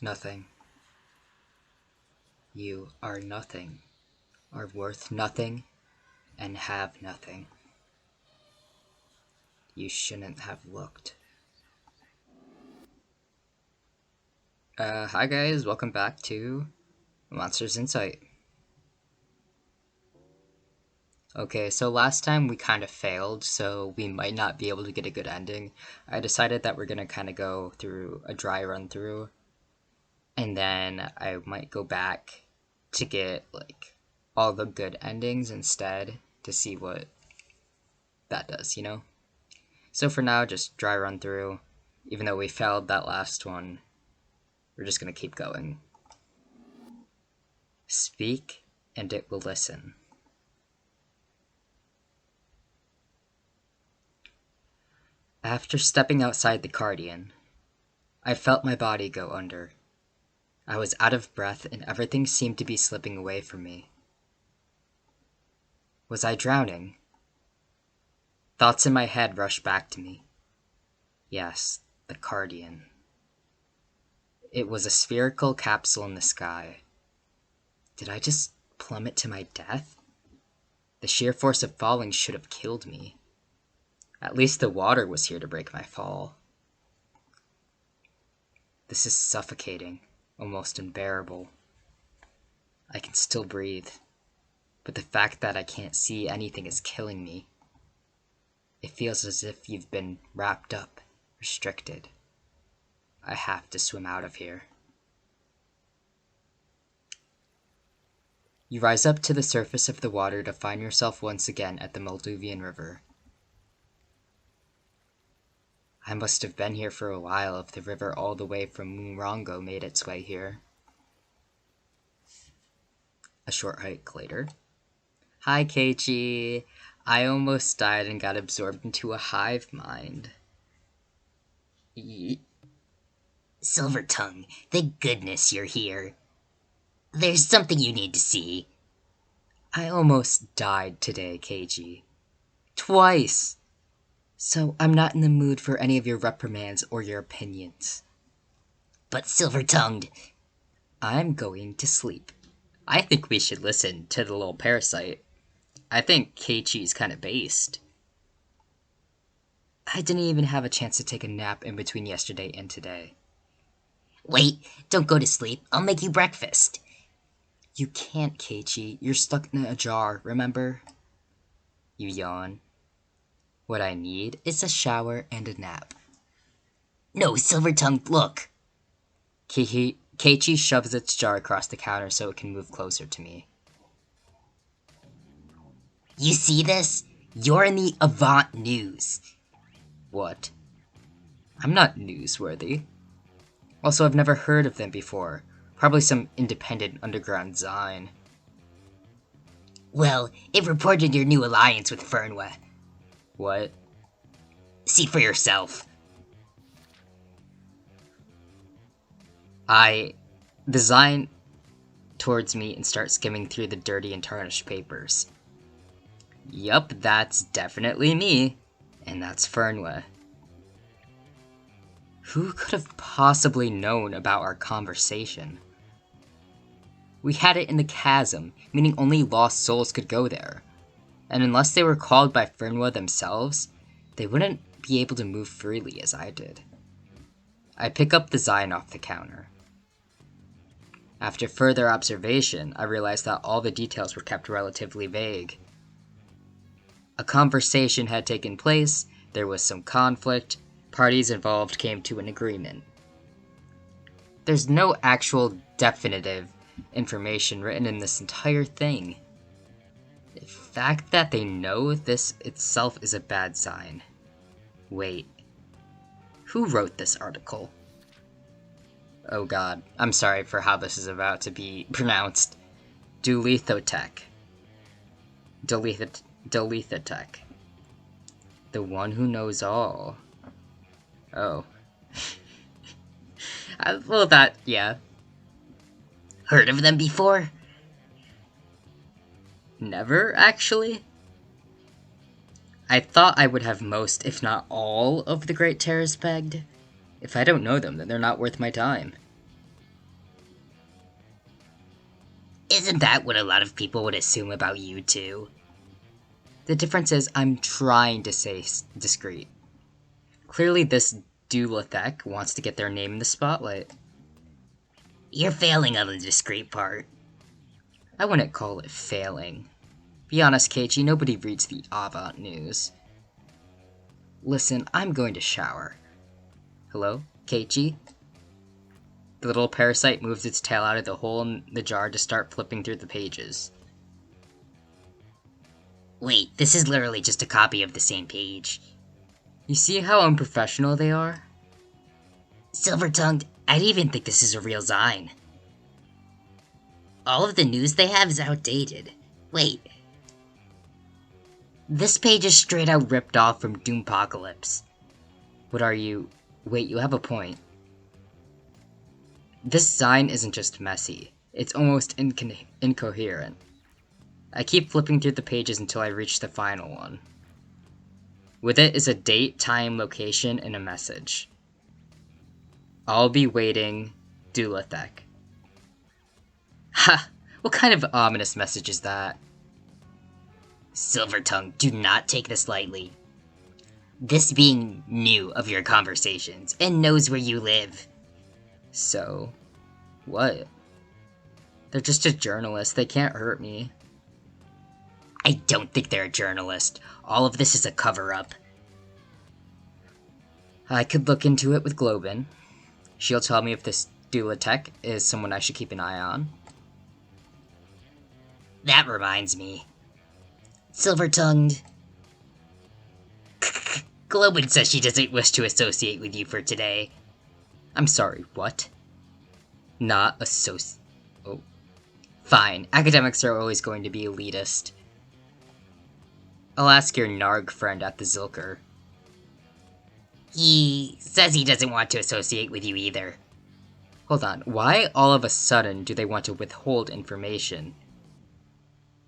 Nothing. You are nothing, are worth nothing, and have nothing. You shouldn't have looked. Hi guys, welcome back to Monsters Insight. Okay, so last time we kind of failed, so we might not be able to get a good ending. I decided that we're gonna kind of go through a dry run through, and then I might go back to get like all the good endings instead to see what that does, you know? So for now, just dry run through. Even though we failed that last one, we're just gonna keep going. Speak, and it will listen. After stepping outside the Cardian, I felt my body go under. I was out of breath and everything seemed to be slipping away from me. Was I drowning? Thoughts in my head rushed back to me. Yes, the Cardian. It was a spherical capsule in the sky. Did I just plummet to my death? The sheer force of falling should have killed me. At least the water was here to break my fall. This is suffocating, almost unbearable. I can still breathe, but the fact that I can't see anything is killing me. It feels as if you've been wrapped up, restricted. I have to swim out of here. You rise up to the surface of the water to find yourself once again at the Moldovan River. I must have been here for a while if the river all the way from Murongo made its way here. A short hike later. Hi, Keiichi. I almost died and got absorbed into a hive mind. Silvertongue, thank goodness you're here. There's something you need to see. I almost died today, Keiichi. Twice! So I'm not in the mood for any of your reprimands or your opinions. But Silver-tongued, I'm going to sleep. I think we should listen to the little parasite. I think Keiichi's kind of based. I didn't even have a chance to take a nap in between yesterday and today. Wait, don't go to sleep. I'll make you breakfast. You can't, Keiichi. You're stuck in a jar, remember? You yawn. What I need is a shower and a nap. No, Silver-tongued, look. Keiichi shoves its jar across the counter so it can move closer to me. You see this? You're in the Avant News. What? I'm not newsworthy. Also, I've never heard of them before. Probably some independent underground zine. Well, it reported your new alliance with Fernwa. What? See for yourself. I design towards me and start skimming through the dirty and tarnished papers. Yup, that's definitely me. And that's Fernwa. Who could have possibly known about our conversation? We had it in the chasm, meaning only lost souls could go there. And unless they were called by Fernwa themselves, they wouldn't be able to move freely as I did. I pick up the Zion off the counter. After further observation, I realized that all the details were kept relatively vague. A conversation had taken place, there was some conflict, parties involved came to an agreement. There's no actual definitive information written in this entire thing. The fact that they know this itself is a bad sign. Wait, who wrote this article? Oh god, I'm sorry for how this is about to be pronounced. Dulithotech. Dulithotech. The one who knows all. Oh. Well, that, yeah. Heard of them before? Never, actually. I thought I would have most, if not all, of the Great Terrors pegged. If I don't know them, then they're not worth my time. Isn't that what a lot of people would assume about you, too? The difference is I'm trying to stay discreet. Clearly this Dulathek wants to get their name in the spotlight. You're failing on the discreet part. I wouldn't call it failing. Be honest, Keiichi, nobody reads the Avant news. Listen, I'm going to shower. Hello, Keiichi? The little parasite moves its tail out of the hole in the jar to start flipping through the pages. Wait, this is literally just a copy of the same page. You see how unprofessional they are? Silver-tongued, I'd even think this is a real Zine. All of the news they have is outdated. Wait. This page is straight out ripped off from Doompocalypse. What are you... Wait, you have a point. This Zine isn't just messy. It's almost incoherent. I keep flipping through the pages until I reach the final one. With it is a date, time, location, and a message. I'll be waiting, Dulathek. Ha! What kind of ominous message is that? Silvertongue, do not take this lightly. This being knew of your conversations and knows where you live. So, what? They're just a journalist, they can't hurt me. I don't think they're a journalist. All of this is a cover-up. I could look into it with Globin. She'll tell me if this Dulathek is someone I should keep an eye on. That reminds me. Silver-tongued. Globin says she doesn't wish to associate with you for today. I'm sorry, what? Not associate. Oh. Fine, academics are always going to be elitist. I'll ask your Narg friend at the Zilker. He says he doesn't want to associate with you either. Hold on, why all of a sudden do they want to withhold information?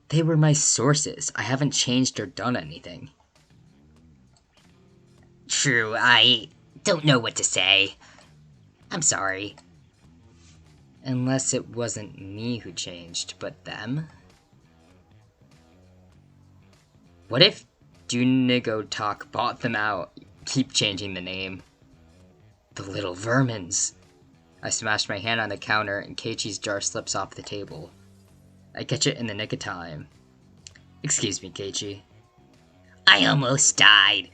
They were my sources. I haven't changed or done anything. True, I don't know what to say. I'm sorry. Unless it wasn't me who changed, but them? What if Dunigo Talk bought them out? Keep changing the name. The little vermins. I smashed my hand on the counter and Keiichi's jar slips off the table. I catch it in the nick of time. Excuse me, Keiichi. I almost died.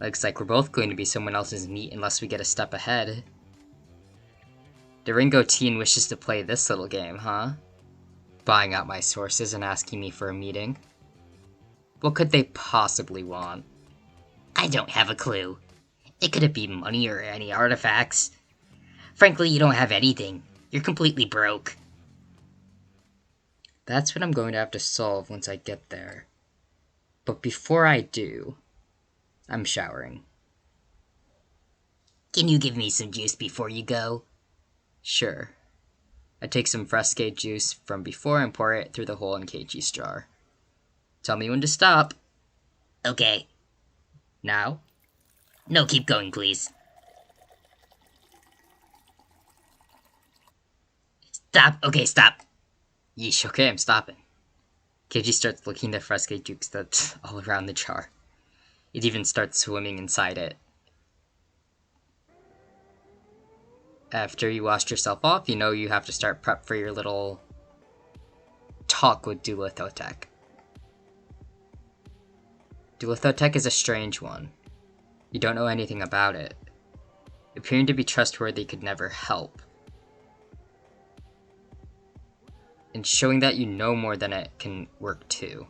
Looks like we're both going to be someone else's meat unless we get a step ahead. The Ringo teen wishes to play this little game, huh? Buying out my sources and asking me for a meeting. What could they possibly want? I don't have a clue. It could be money or any artifacts. Frankly, you don't have anything. You're completely broke. That's what I'm going to have to solve once I get there. But before I do, I'm showering. Can you give me some juice before you go? Sure. I take some Frescade juice from before and pour it through the hole in Keiichi's jar. Tell me when to stop. Okay. Now? No, keep going, please. Stop. Okay, stop. Yeesh, okay, I'm stopping. Keiichi starts licking the Frescade juice that's all around the jar. It even starts swimming inside it. After you washed yourself off, you know you have to start prep for your little talk with Dulathotech. Dulathotech is a strange one. You don't know anything about it. Appearing to be trustworthy could never help. And showing that you know more than it can work too.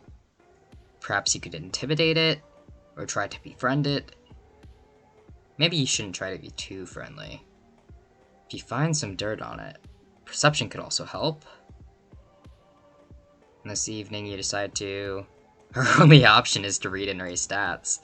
Perhaps you could intimidate it, or try to befriend it. Maybe you shouldn't try to be too friendly. If you find some dirt on it, perception could also help. And this evening you decide to... Her only option is to read and erase stats.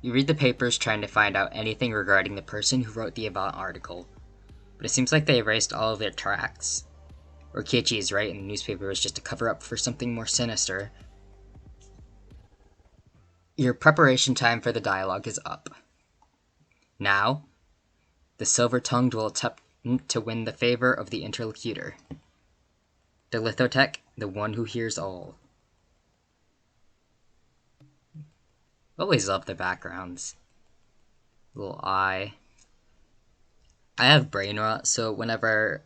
You read the papers trying to find out anything regarding the person who wrote the Avant article, but it seems like they erased all of their tracks. Or Kichi is right, and the newspaper was just a cover-up for something more sinister. Your preparation time for the dialogue is up. Now, the silver-tongued will attempt to win the favor of the interlocutor. The Lithotech, the one who hears all. Always love the backgrounds. Little eye. I have brain rot, so whenever...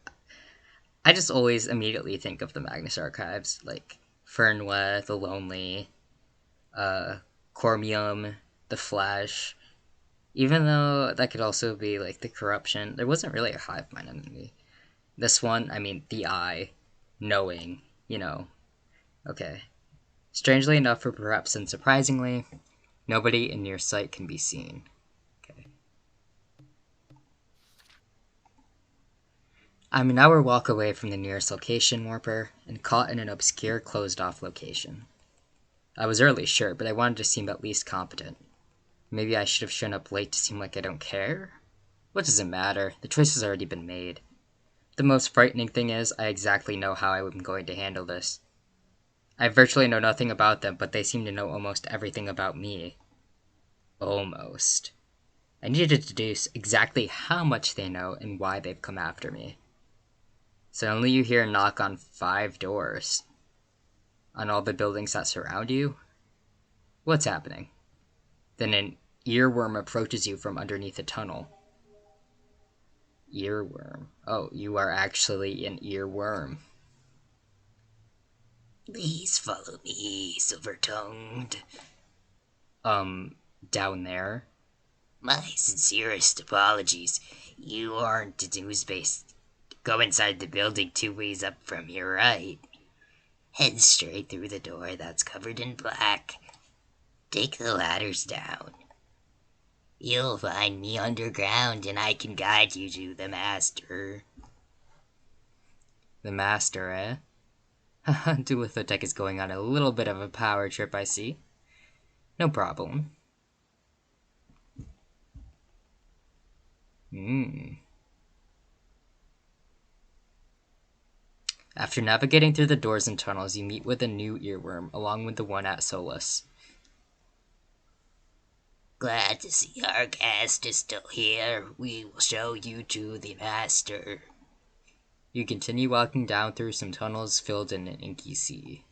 I just always immediately think of the Magnus Archives, like Fernweh, The Lonely, Cormium, The Flash. Even though that could also be like the Corruption, there wasn't really a hive mind enemy. This one, I mean, the Eye, knowing, you know. Okay. Strangely enough, or perhaps unsurprisingly, nobody in your sight can be seen. Okay. I'm an hour walk away from the nearest location warper, and caught in an obscure, closed-off location. I was early, sure, but I wanted to seem at least competent. Maybe I should have shown up late to seem like I don't care? What does it matter? The choice has already been made. The most frightening thing is, I exactly know how I'm going to handle this. I virtually know nothing about them, but they seem to know almost everything about me. Almost. I need to deduce exactly how much they know and why they've come after me. Suddenly you hear a knock on 5 doors. On all the buildings that surround you? What's happening? Then an earworm approaches you from underneath a tunnel. Earworm. Oh, you are actually an earworm. Please follow me, silver-tongued. Down there? My sincerest apologies. You aren't a news-based. Go inside the building 2 ways up from your right. Head straight through the door that's covered in black. Take the ladders down. You'll find me underground and I can guide you to the master. The master, eh? Haha, Dulithotech is going on a little bit of a power trip, I see. No problem. After navigating through the doors and tunnels, you meet with a new earworm, along with the one at Solus. Glad to see our guest is still here. We will show you to the master. You continue walking down through some tunnels filled in an inky sea.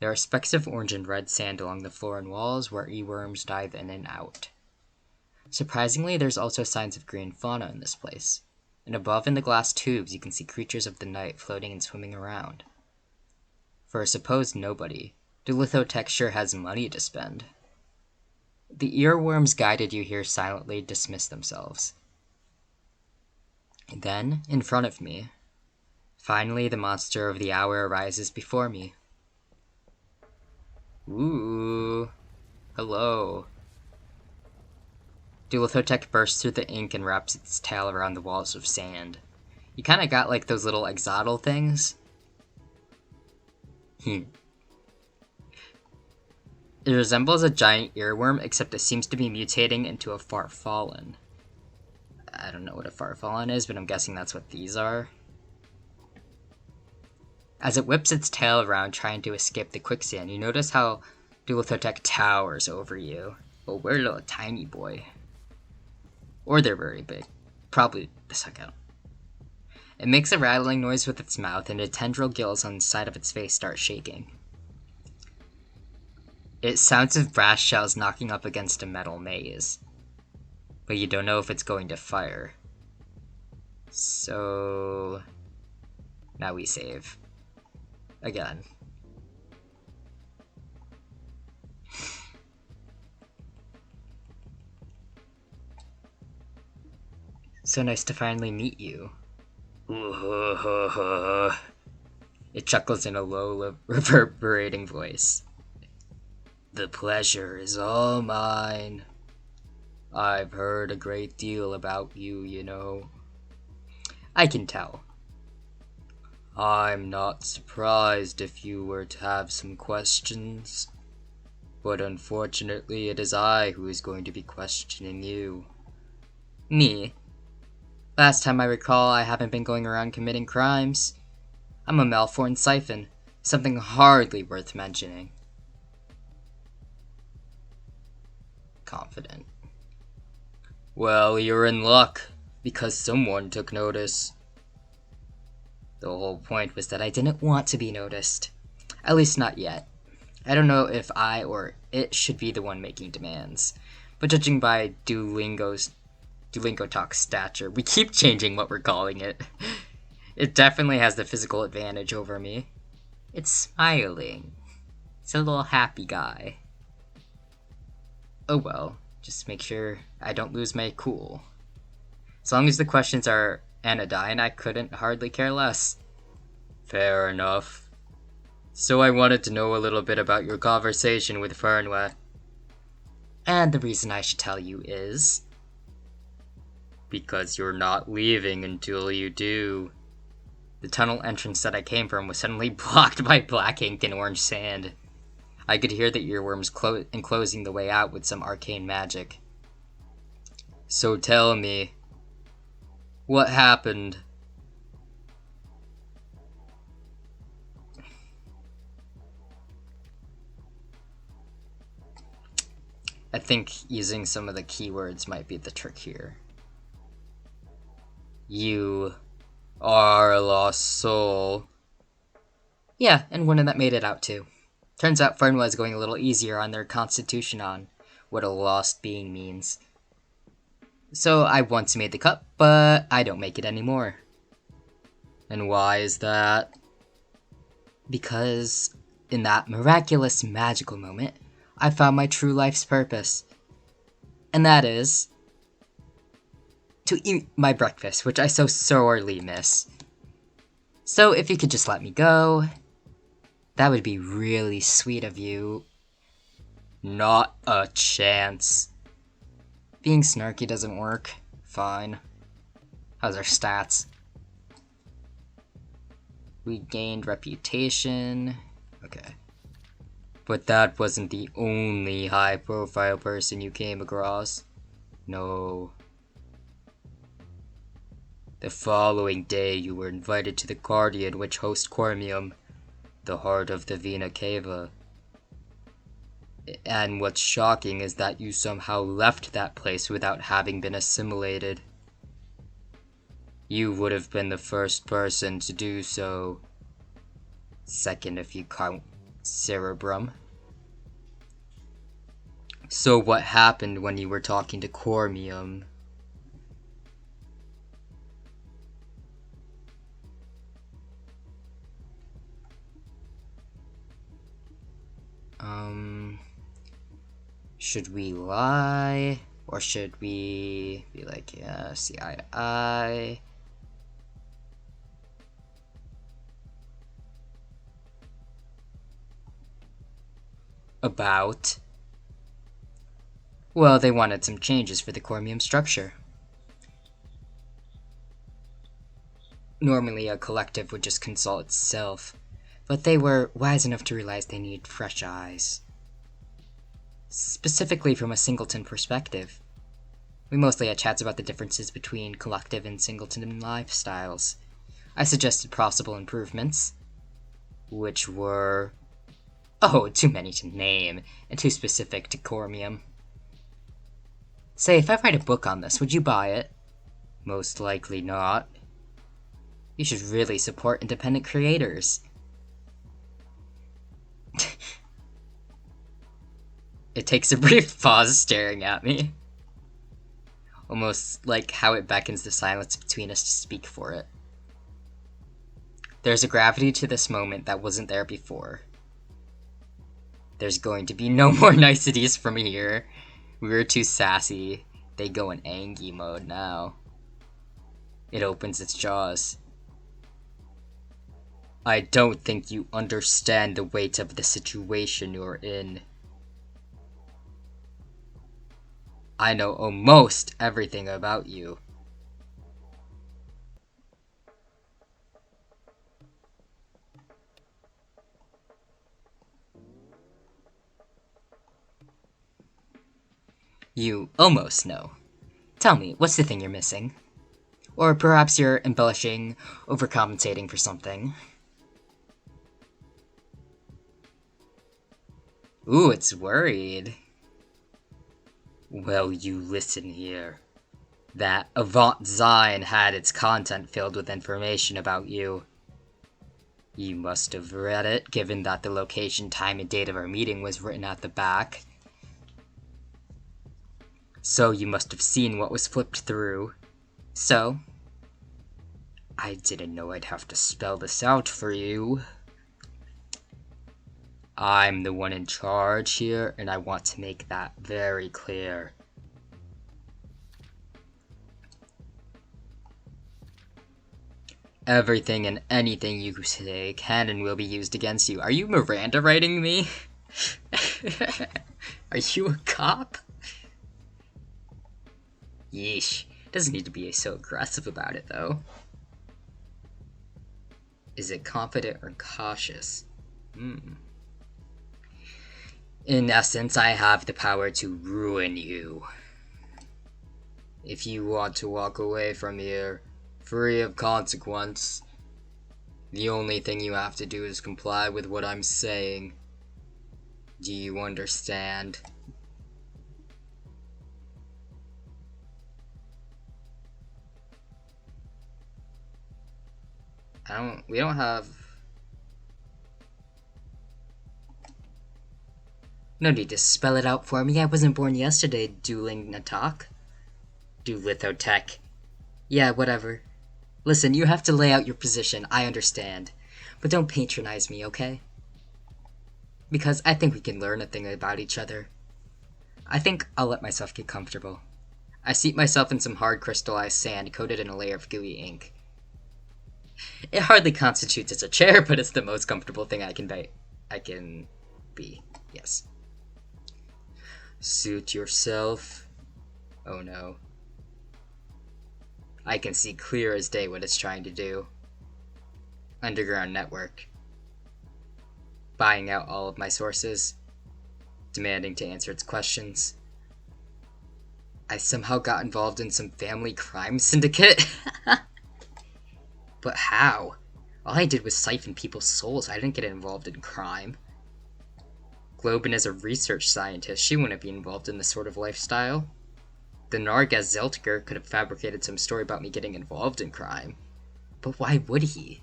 There are specks of orange and red sand along the floor and walls where earworms dive in and out. Surprisingly, there's also signs of green fauna in this place, and above in the glass tubes you can see creatures of the night floating and swimming around. For a supposed nobody, Dulithotech sure has money to spend. The earworms guided you here silently dismiss themselves. Then, in front of me, finally the monster of the hour arises before me. Ooh, hello. Dulithotech bursts through the ink and wraps its tail around the walls of sand. You kinda got like those little exotl things. It resembles a giant earworm, except it seems to be mutating into a farfallen. I don't know what a farfallen is, but I'm guessing that's what these are. As it whips its tail around trying to escape the quicksand, you notice how Dulithotech towers over you. But we're a little tiny boy. Or they're very big. Probably the second. It makes a rattling noise with its mouth, and the tendril gills on the side of its face start shaking. It sounds of brass shells knocking up against a metal maze. But you don't know if it's going to fire. So... now we save. Again. So nice to finally meet you. It chuckles in a low, reverberating voice. The pleasure is all mine. I've heard a great deal about you, you know. I can tell. I'm not surprised if you were to have some questions. But unfortunately, it is I who is going to be questioning you. Me? Last time I recall, I haven't been going around committing crimes. I'm a malformed siphon, something hardly worth mentioning. Confident. Well, you're in luck, because someone took notice. The whole point was that I didn't want to be noticed. At least not yet. I don't know if I or it should be the one making demands. But judging by Duolingo Talk's stature, we keep changing what we're calling it. It definitely has the physical advantage over me. It's smiling. It's a little happy guy. Oh well, just make sure I don't lose my cool. As long as the questions are anodyne, I couldn't hardly care less. Fair enough. So I wanted to know a little bit about your conversation with Fernwa. And the reason I should tell you is... because you're not leaving until you do. The tunnel entrance that I came from was suddenly blocked by black ink and orange sand. I could hear the earworms enclosing the way out with some arcane magic. So tell me, what happened? I think using some of the keywords might be the trick here. You are a lost soul. Yeah, and one of that made it out too. Turns out Fern was going a little easier on their constitution on what a lost being means. So I once made the cut, but I don't make it anymore. And why is that? Because in that miraculous magical moment, I found my true life's purpose. And that is... to eat my breakfast, which I so sorely miss. So if you could just let me go, that would be really sweet of you. Not a chance. Being snarky doesn't work. Fine. How's our stats? We gained reputation. Okay. But that wasn't the only high-profile person you came across. No. The following day, you were invited to the Guardian, which hosts Cormium, the heart of the Vena Cava. And what's shocking is that you somehow left that place without having been assimilated. You would have been the first person to do so. Second if you count Cerebrum. So what happened when you were talking to Cormium? Should we lie? Or should we be like, yeah, see eye to eye? About? Well, they wanted some changes for the Cormium structure. Normally, a collective would just consult itself, but they were wise enough to realize they needed fresh eyes. Specifically from a singleton perspective. We mostly had chats about the differences between collective and singleton lifestyles. I suggested possible improvements, which were... oh, too many to name, and too specific to Cormium. Say, if I write a book on this, would you buy it? Most likely not. You should really support independent creators. It takes a brief pause staring at me. Almost like how it beckons the silence between us to speak for it. There's a gravity to this moment that wasn't there before. There's going to be no more niceties from here. We were too sassy. They go in Angie mode now. It opens its jaws. I don't think you understand the weight of the situation you're in. I know almost everything about you. You almost know. Tell me, what's the thing you're missing? Or perhaps you're embellishing, overcompensating for something. Ooh, it's worried. Well, you listen here. That Avant Zine had its content filled with information about you. You must have read it, given that the location, time, and date of our meeting was written at the back. So you must have seen what was flipped through. So, I didn't know I'd have to spell this out for you. I'm the one in charge here, and I want to make that very clear. Everything and anything you say can and will be used against you. Are you Miranda writing me? Are you a cop? Yeesh. Doesn't need to be so aggressive about it, though. Is it confident or cautious? In essence, I have the power to ruin you. If you want to walk away from here, free of consequence, the only thing you have to do is comply with what I'm saying. Do you understand? We don't have... No need to spell it out for me. I wasn't born yesterday, dueling Natak. Duelithotech. Yeah, whatever. Listen, you have to lay out your position, I understand. But don't patronize me, okay? Because I think we can learn a thing about each other. I think I'll let myself get comfortable. I seat myself in some hard crystallized sand coated in a layer of gooey ink. It hardly constitutes as a chair, but it's the most comfortable thing I can be. Yes. Suit yourself. Oh no. I can see clear as day what it's trying to do. Underground network. Buying out all of my sources. Demanding to answer its questions. I somehow got involved in some family crime syndicate. But how? All I did was siphon people's souls. I didn't get involved in crime. Globin is a research scientist. She wouldn't be involved in this sort of lifestyle. The Nargaz Zeltger could have fabricated some story about me getting involved in crime. But why would he?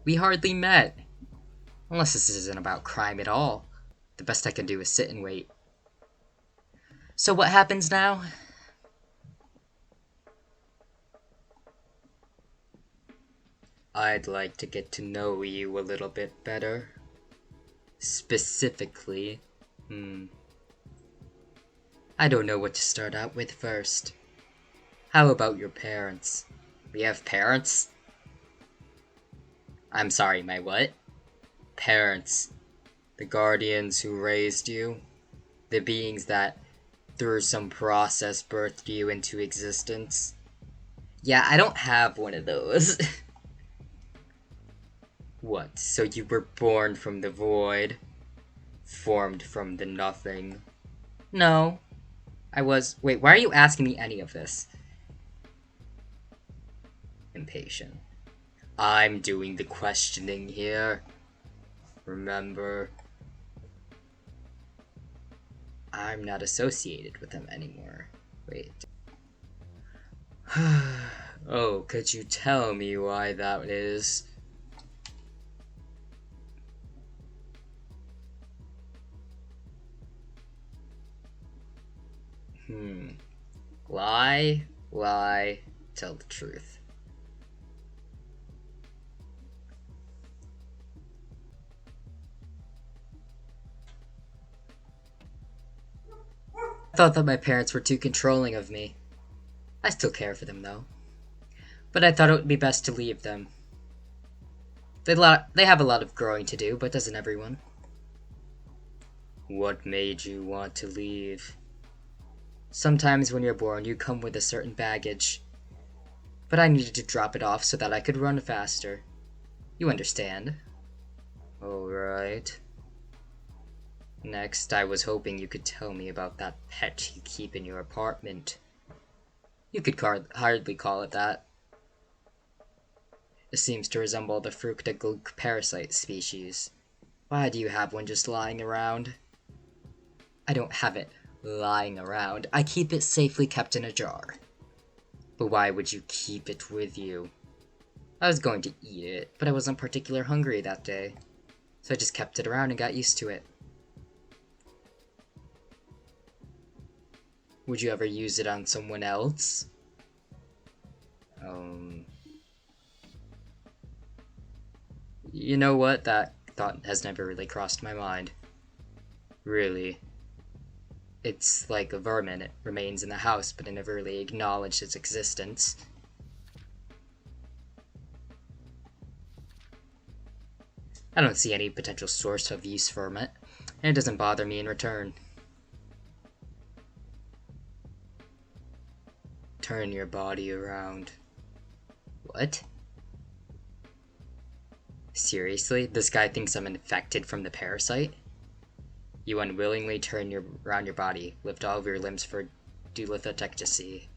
We hardly met. Unless this isn't about crime at all. The best I can do is sit and wait. So what happens now? I'd like to get to know you a little bit better. Specifically, I don't know what to start out with first. How about your parents? We have parents? I'm sorry, my what? Parents. The guardians who raised you. The beings that, through some process, birthed you into existence. Yeah, I don't have one of those. What, so you were born from the void? Formed from the nothing? No. Wait, why are you asking me any of this? Impatient. I'm doing the questioning here. Remember, I'm not associated with them anymore. Wait. Oh, could you tell me why that is? Lie, tell the truth. I thought that my parents were too controlling of me. I still care for them, though. But I thought it would be best to leave them. They have a lot of growing to do, but doesn't everyone? What made you want to leave? Sometimes when you're born, you come with a certain baggage. But I needed to drop it off so that I could run faster. You understand? Alright. Next, I was hoping you could tell me about that pet you keep in your apartment. You could hardly call it that. It seems to resemble the fructigluck parasite species. Why do you have one just lying around? I don't have it lying around. I keep it safely kept in a jar. But why would you keep it with you? I was going to eat it, but I wasn't particularly hungry that day. So I just kept it around and got used to it. Would you ever use it on someone else? You know what? That thought has never really crossed my mind. Really. It's like a vermin. It remains in the house, but I never really acknowledged its existence. I don't see any potential source of use for it, and it doesn't bother me in return. Turn your body around. What? Seriously? This guy thinks I'm infected from the parasite? You unwillingly turn around your body, lift all of your limbs for dulithotectasy.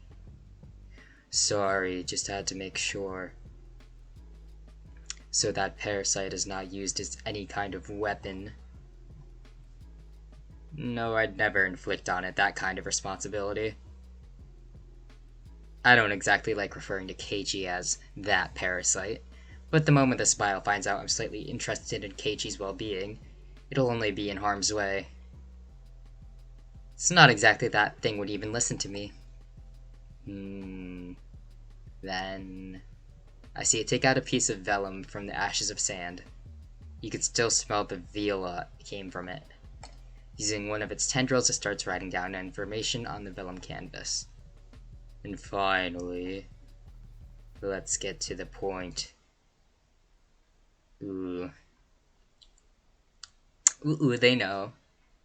Sorry, just had to make sure. So that parasite is not used as any kind of weapon. No, I'd never inflict on it that kind of responsibility. I don't exactly like referring to Keiichi as that parasite, but the moment the spile finds out I'm slightly interested in Keiichi's well-being, it'll only be in harm's way. It's not exactly that thing would even listen to me. Then... I see it take out a piece of vellum from the ashes of sand. You could still smell the viola came from it. Using one of its tendrils, it starts writing down information on the vellum canvas. And finally, let's get to the point. Ooh, they know.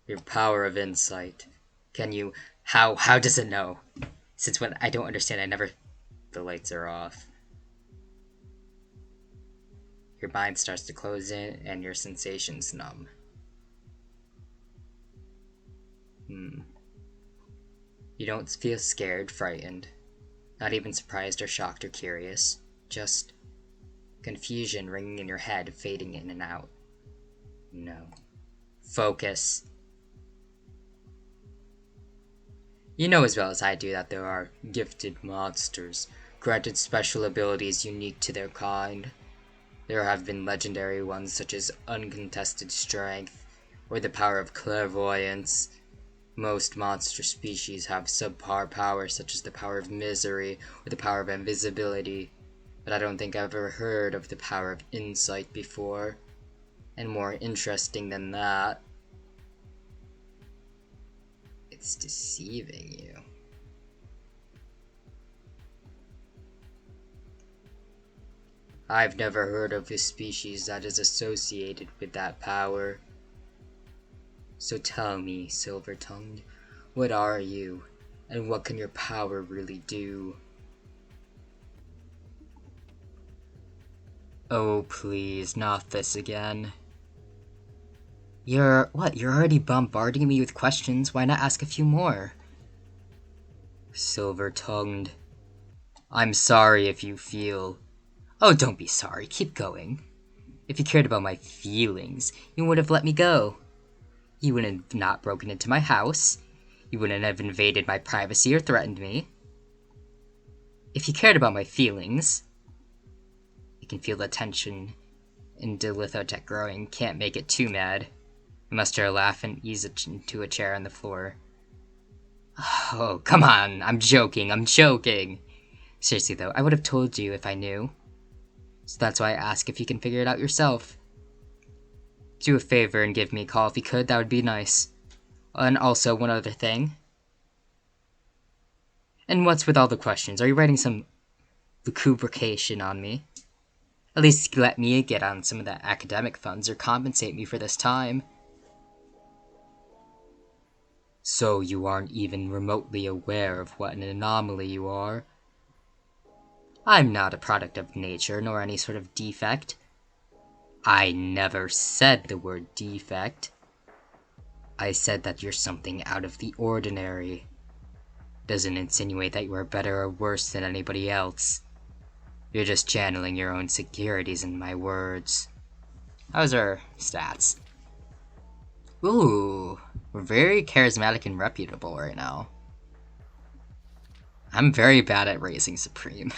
Your power of insight. Can you... How does it know? Since when I don't understand, I never... The lights are off. Your mind starts to close in, and your sensations numb. You don't feel scared, frightened. Not even surprised or shocked or curious. Just confusion ringing in your head, fading in and out. No. Focus. You know as well as I do that there are gifted monsters, granted special abilities unique to their kind. There have been legendary ones such as uncontested strength, or the power of clairvoyance. Most monster species have subpar powers such as the power of misery, or the power of invisibility, but I don't think I've ever heard of the power of insight before. And more interesting than that, it's deceiving you. I've never heard of a species that is associated with that power. So tell me, Silver-Tongued, what are you, and what can your power really do? Oh, please, not this again. You're already bombarding me with questions. Why not ask a few more? Silver-Tongued, I'm sorry if you feel... Oh, don't be sorry. Keep going. If you cared about my feelings, you would have let me go. You wouldn't have not broken into my house. You wouldn't have invaded my privacy or threatened me. If you cared about my feelings... You can feel the tension in Dilithotech growing. Can't make it too mad. I muster a laugh and ease it into a chair on the floor. Oh, come on. I'm joking. Seriously, though, I would have told you if I knew. So that's why I ask if you can figure it out yourself. Do a favor and give me a call if you could, that would be nice. And also, one other thing. And what's with all the questions? Are you writing some lucubrication on me? At least let me get on some of the academic funds or compensate me for this time. So you aren't even remotely aware of what an anomaly you are? I'm not a product of nature, nor any sort of defect. I never said the word defect. I said that you're something out of the ordinary. Doesn't insinuate that you are better or worse than anybody else. You're just channeling your own securities in my words. How's our stats? Ooh, we're very charismatic and reputable right now. I'm very bad at raising Supreme.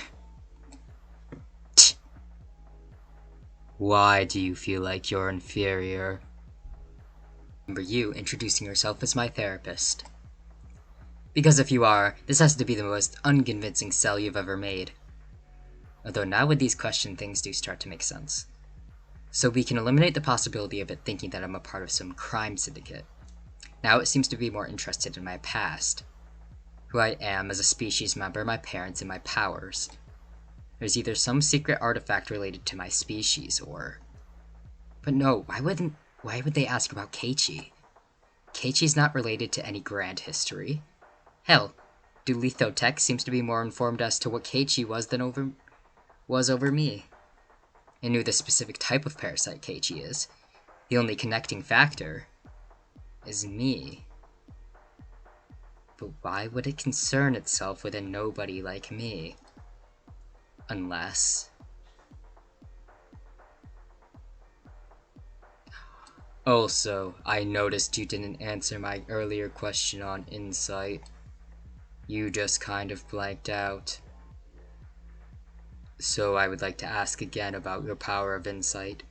Why do you feel like you're inferior? Remember you introducing yourself as my therapist. Because if you are, this has to be the most unconvincing sell you've ever made. Although now with these question things do start to make sense. So we can eliminate the possibility of it thinking that I'm a part of some crime syndicate. Now it seems to be more interested in my past. Who I am as a species member, my parents, and my powers. There's either some secret artifact related to my species, or... But no, why would they ask about Keiichi? Keiichi's not related to any grand history. Hell, Dulithotech seems to be more informed as to what Keiichi was over me. I knew the specific type of parasite Keiichi is. The only connecting factor is me. But why would it concern itself with a nobody like me? Unless... Also, I noticed you didn't answer my earlier question on insight. You just kind of blanked out. So I would like to ask again about your power of insight.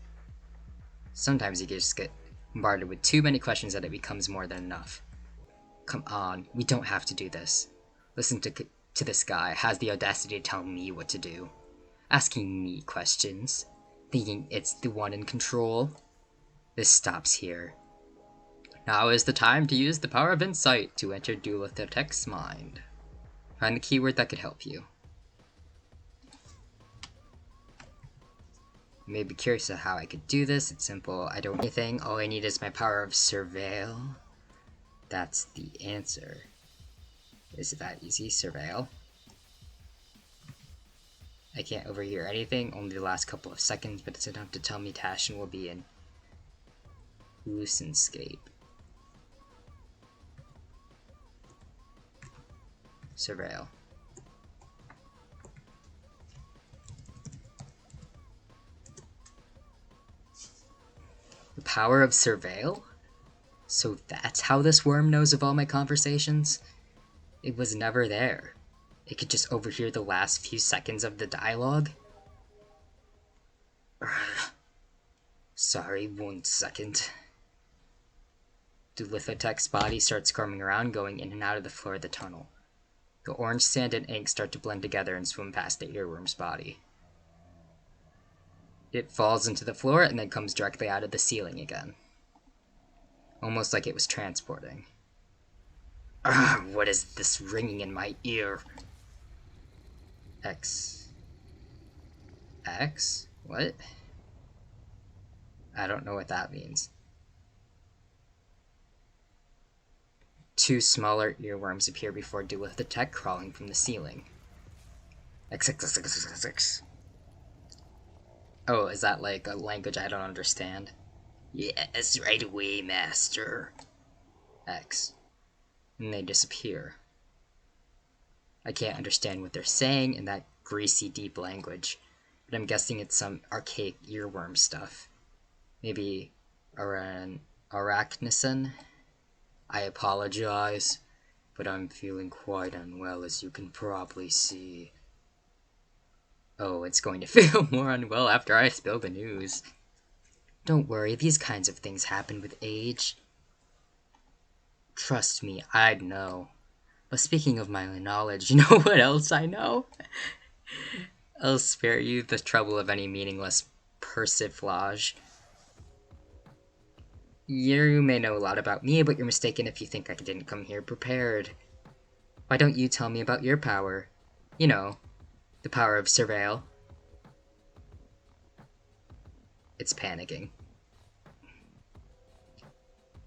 Sometimes you just get bombarded with too many questions that it becomes more than enough. Come on, we don't have to do this. Listen to this guy has the audacity to tell me what to do. Asking me questions. Thinking it's the one in control. This stops here. Now is the time to use the power of insight to enter Dulithotech's mind. Find the keyword that could help you. You may be curious of how I could do this. It's simple. I don't need anything. All I need is my power of surveil. That's the answer. Is it that easy? Surveil. I can't overhear anything, only the last couple of seconds, but it's enough to tell me Tashin will be in Lucenscape. Surveil. The power of surveil? So that's how this worm knows of all my conversations? It was never there. It could just overhear the last few seconds of the dialogue? Sorry, 1 second. Dulithotech's body starts squirming around, going in and out of the floor of the tunnel. The orange sand and ink start to blend together and swim past the earworm's body. It falls into the floor and then comes directly out of the ceiling again. Almost like it was transporting. What is this ringing in my ear? X. X? What? I don't know what that means. 2 smaller earworms appear before Dulithotech crawling from the ceiling. X. Oh, is that like a language I don't understand? Yes, right away, master. X. And they disappear. I can't understand what they're saying in that greasy, deep language, but I'm guessing it's some archaic earworm stuff. Maybe arachnicin? I apologize, but I'm feeling quite unwell, as you can probably see. Oh, it's going to feel more unwell after I spill the news. Don't worry, these kinds of things happen with age. Trust me, I'd know. But speaking of my knowledge, you know what else I know? I'll spare you the trouble of any meaningless persiflage. You may know a lot about me, but you're mistaken if you think I didn't come here prepared. Why don't you tell me about your power? You know, the power of surveil. It's panicking.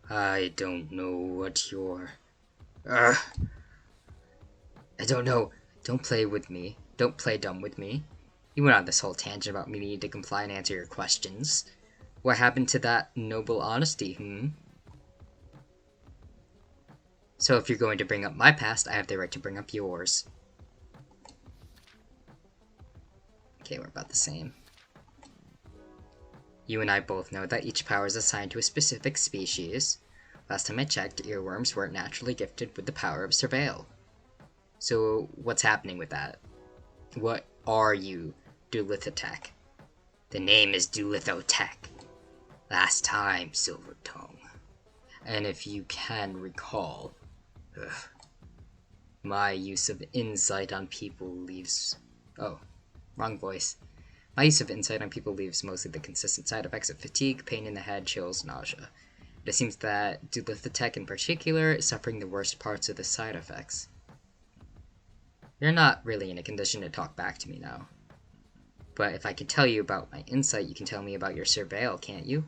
I don't know what you're... I don't know. Don't play with me. Don't play dumb with me. You went on this whole tangent about me needing to comply and answer your questions. What happened to that noble honesty, So if you're going to bring up my past, I have the right to bring up yours. Okay, we're about the same. You and I both know that each power is assigned to a specific species. Last time I checked, earworms weren't naturally gifted with the power of surveil. So what's happening with that? What are you, Dulithotech? The name is Dulithotech. Last time, Silver Tongue. And if you can recall, my use of insight on people leaves... Oh, wrong voice. My use of insight on people leaves mostly the consistent side effects of fatigue, pain in the head, chills, nausea. But it seems that Dulithotech in particular is suffering the worst parts of the side effects. You're not really in a condition to talk back to me now. But if I can tell you about my insight, you can tell me about your surveil, can't you?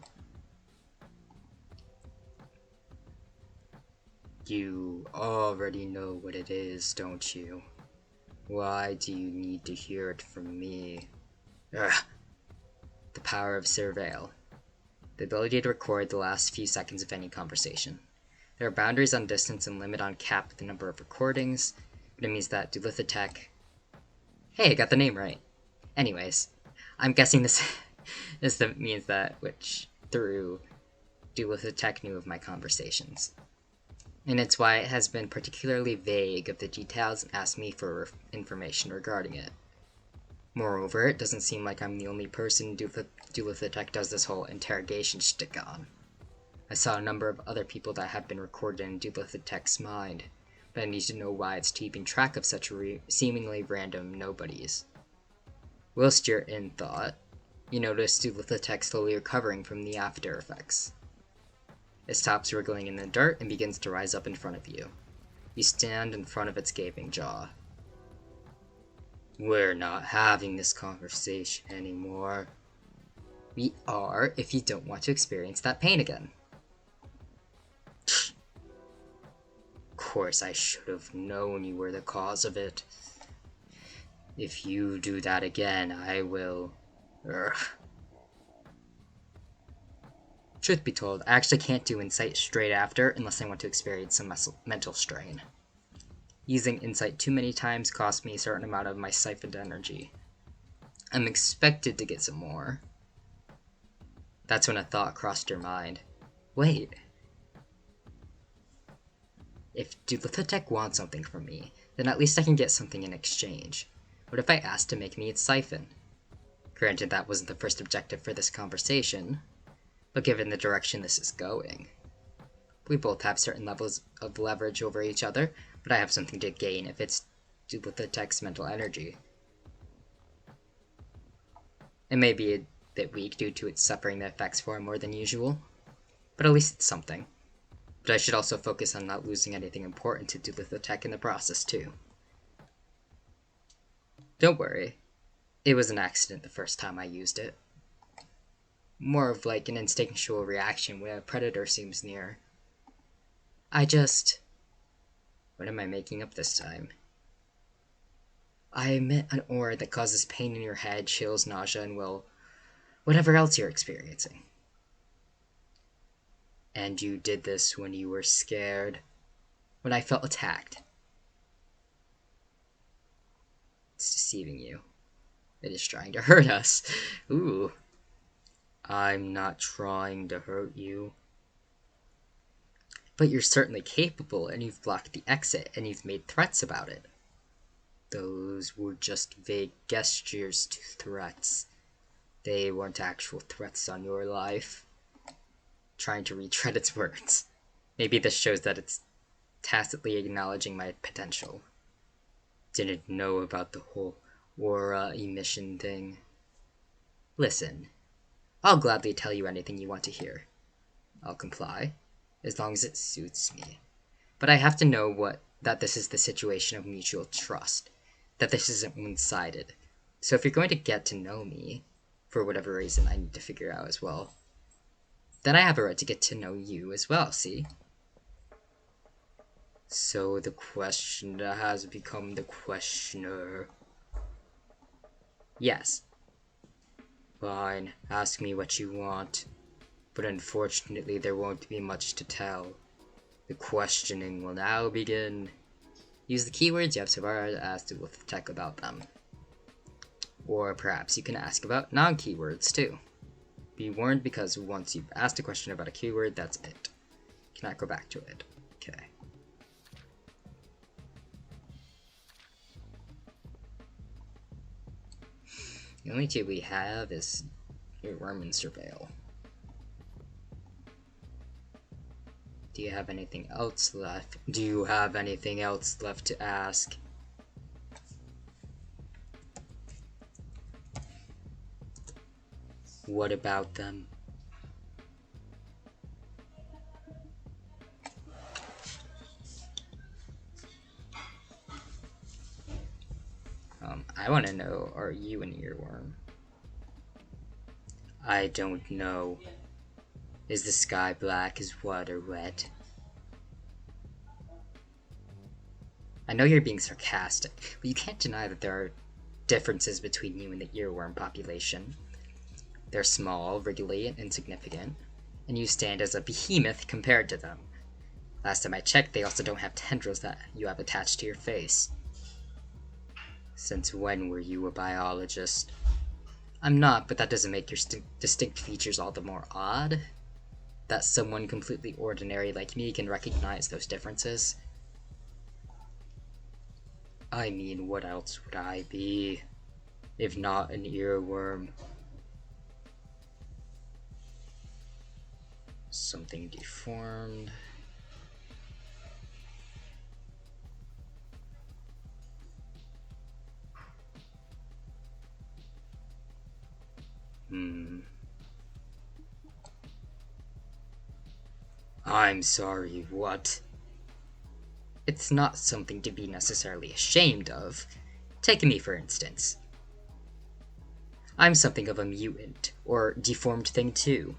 You already know what it is, don't you? Why do you need to hear it from me? Ugh. The power of surveil. The ability to record the last few seconds of any conversation. There are boundaries on distance and limit on cap the number of recordings, but it means that Dulithotech... Hey, I got the name right. Anyways, I'm guessing this means that which through Dulithotech knew of my conversations. And it's why it has been particularly vague of the details and asked me for information regarding it. Moreover, it doesn't seem like I'm the only person Dulithotech does this whole interrogation shtick on. I saw a number of other people that have been recorded in Dulithotech's mind, but I need to know why it's keeping track of such seemingly random nobodies. Whilst you're in thought, you notice Dulithotech slowly recovering from the after effects. It stops wriggling in the dirt and begins to rise up in front of you. You stand in front of its gaping jaw. We're not having this conversation anymore. We are, if you don't want to experience that pain again. Of course I should have known you were the cause of it. If you do that again, I will... Ugh. Truth be told, I actually can't do insight straight after unless I want to experience some mental strain. Using insight too many times costs me a certain amount of my siphoned energy. I'm expected to get some more. That's when a thought crossed your mind. Wait. If Dulithotech wants something from me, then at least I can get something in exchange. What if I asked to make me its siphon? Granted, that wasn't the first objective for this conversation, but given the direction this is going, we both have certain levels of leverage over each other, but I have something to gain if it's Dulithotech's mental energy. It may be a bit weak due to its suffering the effects far more than usual, but at least it's something. But I should also focus on not losing anything important to Dulithotech in the process too. Don't worry, it was an accident the first time I used it. More of like an instinctual reaction when a predator seems near. What am I making up this time? I emit an aura that causes pain in your head, chills, nausea, and whatever else you're experiencing. And you did this when you were scared, when I felt attacked. It's deceiving you. It is trying to hurt us. Ooh. I'm not trying to hurt you. But you're certainly capable, and you've blocked the exit, and you've made threats about it. Those were just vague gestures to threats. They weren't actual threats on your life. Trying to retread its words. Maybe this shows that it's tacitly acknowledging my potential. Didn't know about the whole aura emission thing. Listen, I'll gladly tell you anything you want to hear. I'll comply, as long as it suits me. But I have to know that this is the situation of mutual trust, that this isn't one-sided. So if you're going to get to know me, for whatever reason I need to figure out as well, then I have a right to get to know you as well, see? So the questioner has become the questioner. Yes. Fine, ask me what you want. But unfortunately there won't be much to tell. The questioning will now begin. Use the keywords you have so far to ask to tech about them. Or perhaps you can ask about non-keywords too. Be warned, because once you've asked a question about a keyword, that's it. You cannot go back to it. Okay. The only two we have is earworm and surveil. Do you have anything else left? Do you have anything else left to ask? What about them? I want to know, are you an earworm? I don't know. Is the sky black? Is water wet? I know you're being sarcastic, but you can't deny that there are differences between you and the earworm population. They're small, wriggly, and insignificant, and you stand as a behemoth compared to them. Last time I checked, they also don't have tendrils that you have attached to your face. Since when were you a biologist? I'm not, but that doesn't make your distinct features all the more odd. That someone completely ordinary like me can recognize those differences. I mean, what else would I be, if not an earworm? Something deformed. I'm sorry, what? It's not something to be necessarily ashamed of. Take me, for instance. I'm something of a mutant, or deformed thing too.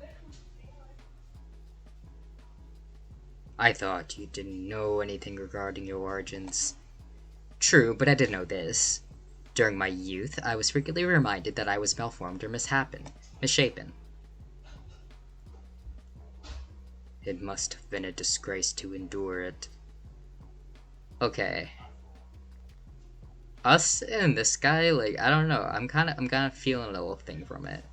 I thought you didn't know anything regarding your origins. True, but I did know this. During my youth, I was frequently reminded that I was malformed or misshapen. It must have been a disgrace to endure it. Okay. Us and this guy, like, I don't know. I'm kind of feeling a little thing from it.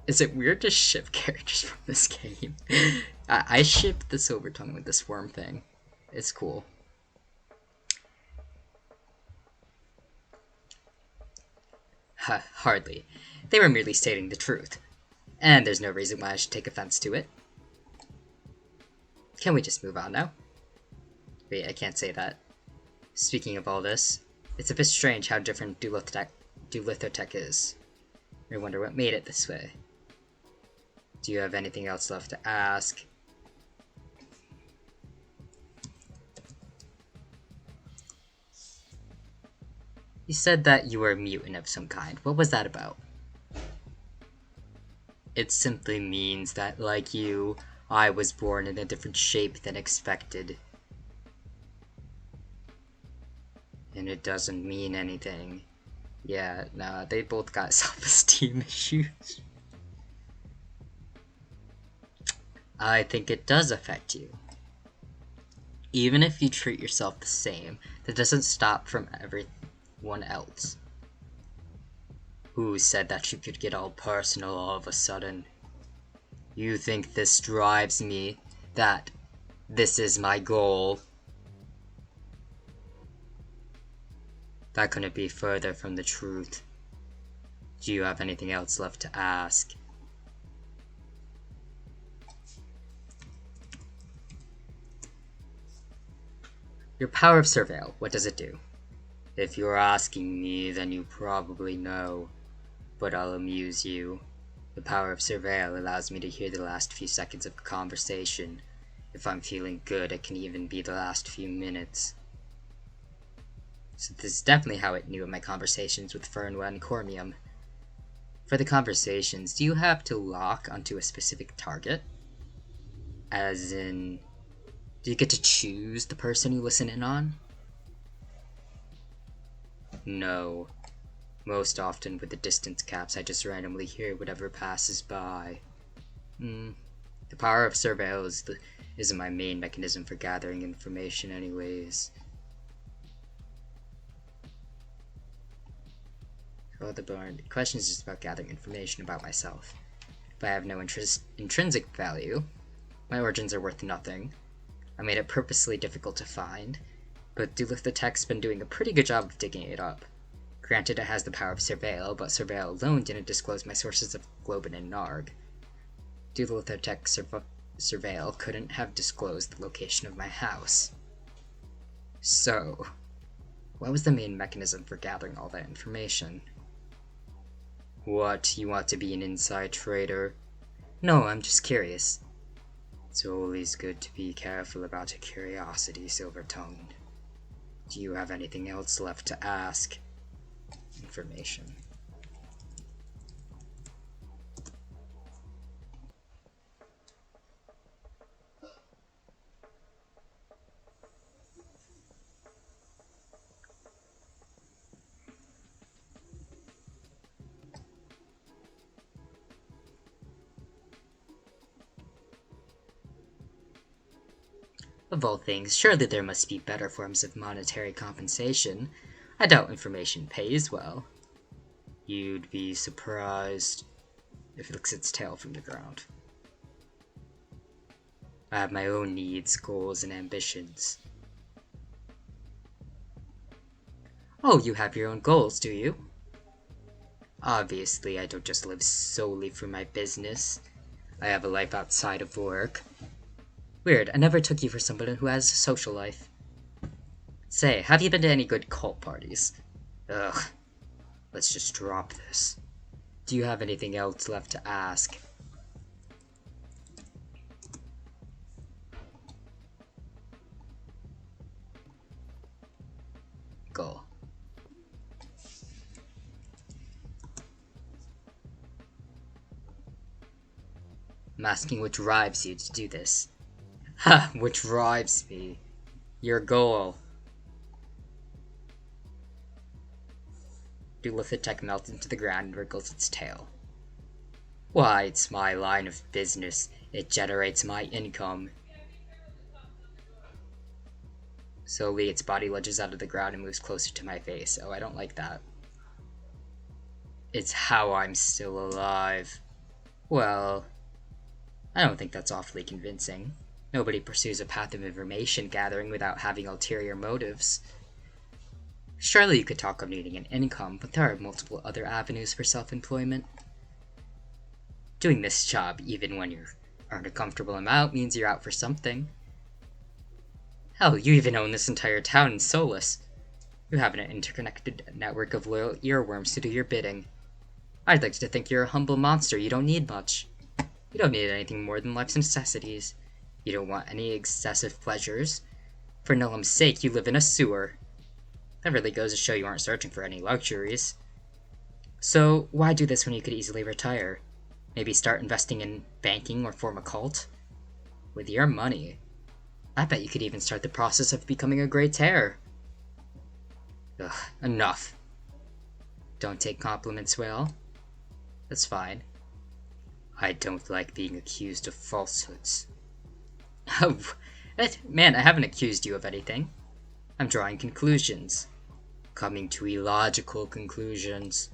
Is it weird to ship characters from this game? I ship the Silver Tongue with this worm thing. It's cool. Hardly. They were merely stating the truth. And there's no reason why I should take offense to it. Can we just move on now? Wait, I can't say that. Speaking of all this, it's a bit strange how different Duelithotech is. I wonder what made it this way. Do you have anything else left to ask? You said that you were a mutant of some kind. What was that about? It simply means that, like you, I was born in a different shape than expected. And it doesn't mean anything. Yeah, nah, they both got self-esteem issues. I think it does affect you. Even if you treat yourself the same, that doesn't stop from everyone else. Who said that you could get all personal all of a sudden? You think this drives me? That this is my goal? That couldn't be further from the truth. Do you have anything else left to ask? Your power of surveil, what does it do? If you're asking me, then you probably know. But I'll amuse you. The power of surveil allows me to hear the last few seconds of a conversation. If I'm feeling good, it can even be the last few minutes. So this is definitely how it knew in my conversations with Fernwa and Cormium. For the conversations, do you have to lock onto a specific target? As in, do you get to choose the person you listen in on? No. Most often with the distance caps, I just randomly hear whatever passes by. The power of surveil is my main mechanism for gathering information anyways. Well, the question is just about gathering information about myself. If I have no intrinsic value, my origins are worth nothing. I made it purposely difficult to find, but Tech's been doing a pretty good job of digging it up. Granted, it has the power of surveil, but surveil alone didn't disclose my sources of Globin and Narg. Tech surveil couldn't have disclosed the location of my house. So, what was the main mechanism for gathering all that information? What, you want to be an inside trader? No, I'm just curious. It's always good to be careful about a curiosity, Silver-tongued. Do you have anything else left to ask? Information. Of all things, surely there must be better forms of monetary compensation. I doubt information pays well. You'd be surprised if it licks its tail from the ground. I have my own needs, goals, and ambitions. Oh, you have your own goals, do you? Obviously, I don't just live solely for my business. I have a life outside of work. Weird, I never took you for someone who has a social life. Say, have you been to any good cult parties? Ugh. Let's just drop this. Do you have anything else left to ask? Go. I'm asking what drives you to do this. Ha! What drives me? Your goal. Tech melts into the ground and wriggles its tail. Why, it's my line of business. It generates my income. Slowly, its body lunges out of the ground and moves closer to my face. Oh, I don't like that. It's how I'm still alive. Well, I don't think that's awfully convincing. Nobody pursues a path of information gathering without having ulterior motives. Surely you could talk of needing an income, but there are multiple other avenues for self-employment. Doing this job, even when you earn a comfortable amount, means you're out for something. Hell, you even own this entire town in Solus. You have an interconnected network of loyal earworms to do your bidding. I'd like to think you're a humble monster. You don't need much. You don't need anything more than life's necessities. You don't want any excessive pleasures. For Nolam's sake, you live in a sewer. That really goes to show you aren't searching for any luxuries. So, why do this when you could easily retire? Maybe start investing in banking or form a cult? With your money, I bet you could even start the process of becoming a great terror. Ugh, enough. Don't take compliments well. That's fine. I don't like being accused of falsehoods. Oh, man, I haven't accused you of anything. I'm drawing conclusions. Coming to illogical conclusions.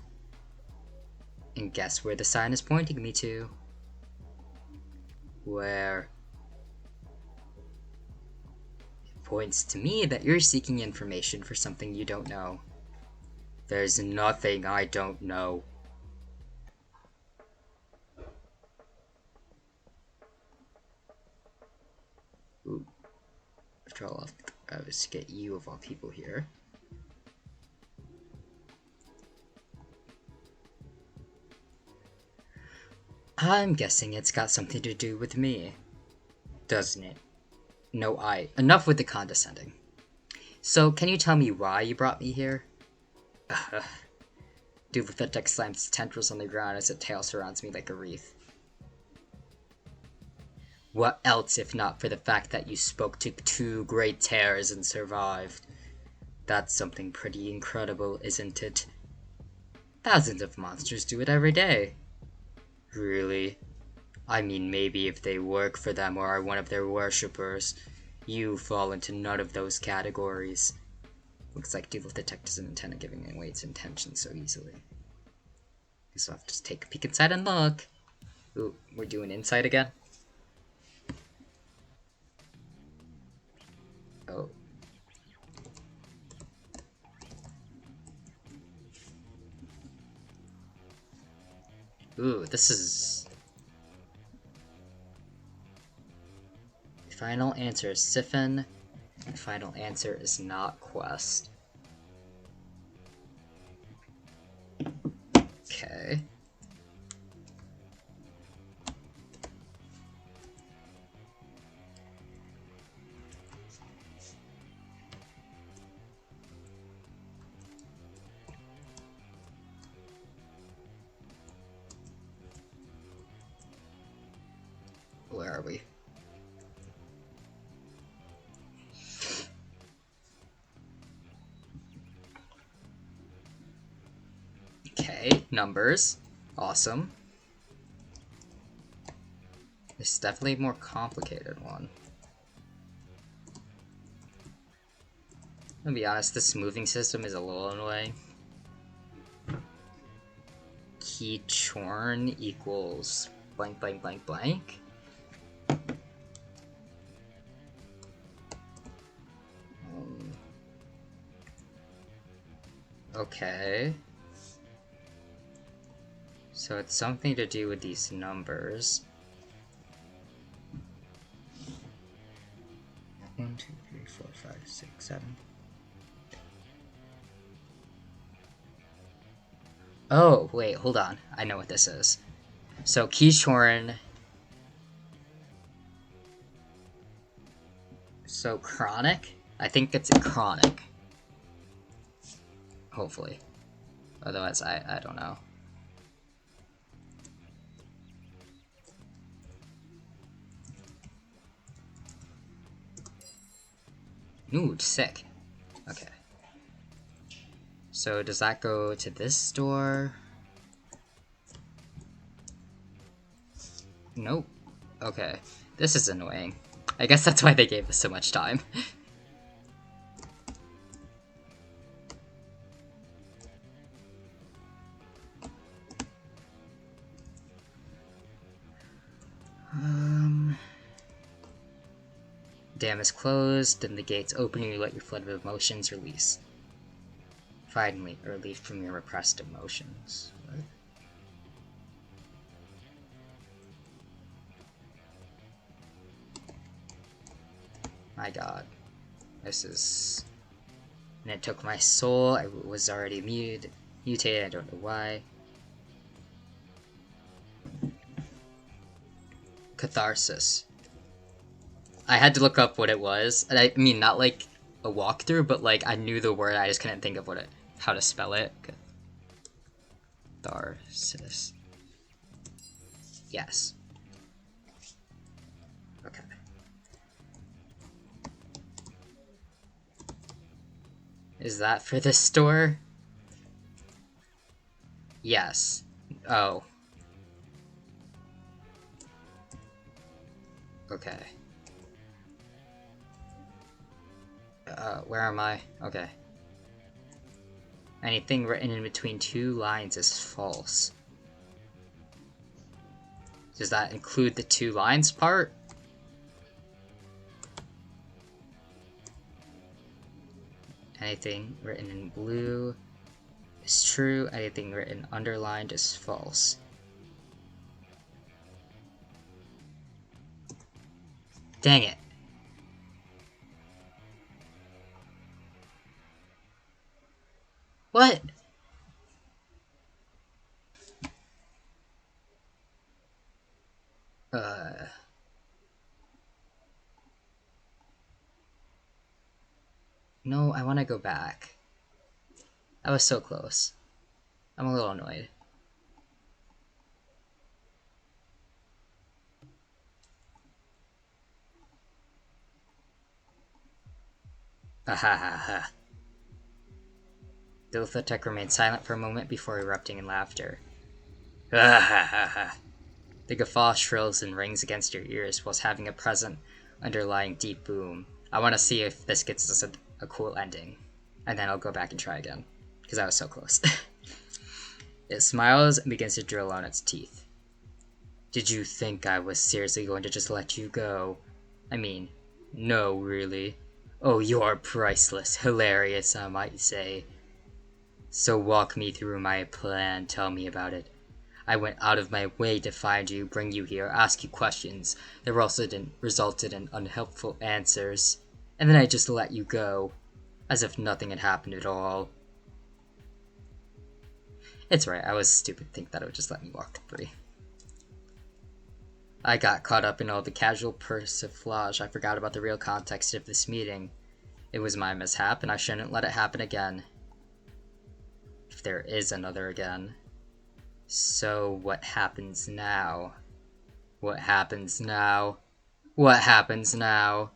And guess where the sign is pointing me to? Where? It points to me that you're seeking information for something you don't know. There's nothing I don't know. Ooh. After all, I was to get you of all people here. I'm guessing it's got something to do with me. Doesn't it? No, enough with the condescending. So, can you tell me why you brought me here? Tech slams its tendrils on the ground as its tail surrounds me like a wreath. What else if not for the fact that you spoke to 2 great terrors and survived? That's something pretty incredible, isn't it? Thousands of monsters do it every day. Really? I mean, maybe if they work for them or are one of their worshippers. You fall into none of those categories. Looks like Doodle detects an intent of giving away its intention so easily. Guess I'll have to just take a peek inside and look. Ooh, we're doing inside again? Oh. Ooh, this is... The final answer is Siphon. The final answer is not Quest. Okay. Where are we? Okay, numbers. Awesome. This is definitely a more complicated one. To be honest, the smoothing system is a little annoying. Key chorn equals blank blank blank blank. Okay. So it's something to do with these numbers. 1, 2, 3, 4, 5, 6, 7. Oh, wait, hold on. I know what this is. So Keychorn. So chronic? I think it's chronic. Hopefully. Otherwise, I don't know. Ooh, sick. Okay. So does that go to this door? Nope. Okay. This is annoying. I guess that's why they gave us so much time. Dam is closed, then the gates open and you let your flood of emotions release. Finally, a relief from your repressed emotions. What? My god. This is... And it took my soul, I was already mutated, I don't know why. Catharsis. I had to look up what it was. And I mean, not like a walkthrough, but like I knew the word, I just couldn't think of how to spell it. Catharsis. Yes. Okay. Is that for this store? Yes. Oh. Okay. Where am I? Okay. Anything written in between two lines is false. Does that include the 2 lines part? Anything written in blue is true. Anything written underlined is false. Dang it. What? No, I want to go back. I was so close. I'm a little annoyed. Ahahaha. Dilthatech remained silent for a moment before erupting in laughter. Ahahaha. The guffaw shrills and rings against your ears whilst having a present underlying deep boom. I want to see if this gets us a cool ending. And then I'll go back and try again, because I was so close. It smiles and begins to drill on its teeth. Did you think I was seriously going to just let you go? I mean, no, really. Oh, you're priceless, hilarious, I might say. So walk me through my plan, tell me about it. I went out of my way to find you, bring you here, ask you questions that resulted in unhelpful answers, and then I just let you go, as if nothing had happened at all. It's right, I was stupid to think that it would just let me walk free. I got caught up in all the casual persiflage. I forgot about the real context of this meeting. It was my mishap, and I shouldn't let it happen again. If there is another again. So, what happens now? What happens now? What happens now?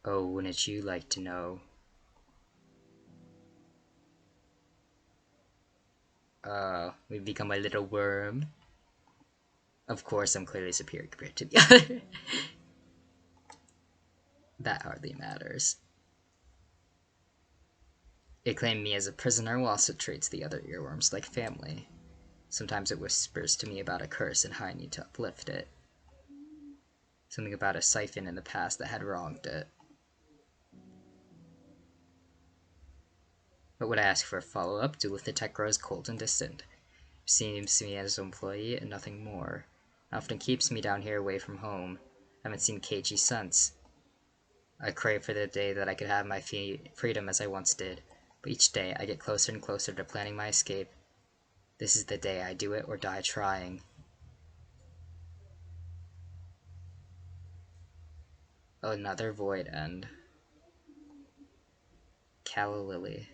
Oh, wouldn't you like to know? We've become a little worm. Of course, I'm clearly superior compared to the other. That hardly matters. It claimed me as a prisoner whilst it treats the other earworms like family. Sometimes it whispers to me about a curse and how I need to uplift it. Something about a siphon in the past that had wronged it. But when I ask for a follow-up, Duluth the tech grows cold and distant. Seems me as an employee and nothing more. It often keeps me down here away from home. I haven't seen Keiichi since. I crave for the day that I could have my freedom as I once did, but each day I get closer and closer to planning my escape. This is the day I do it or die trying. Another void end. Calla Lily.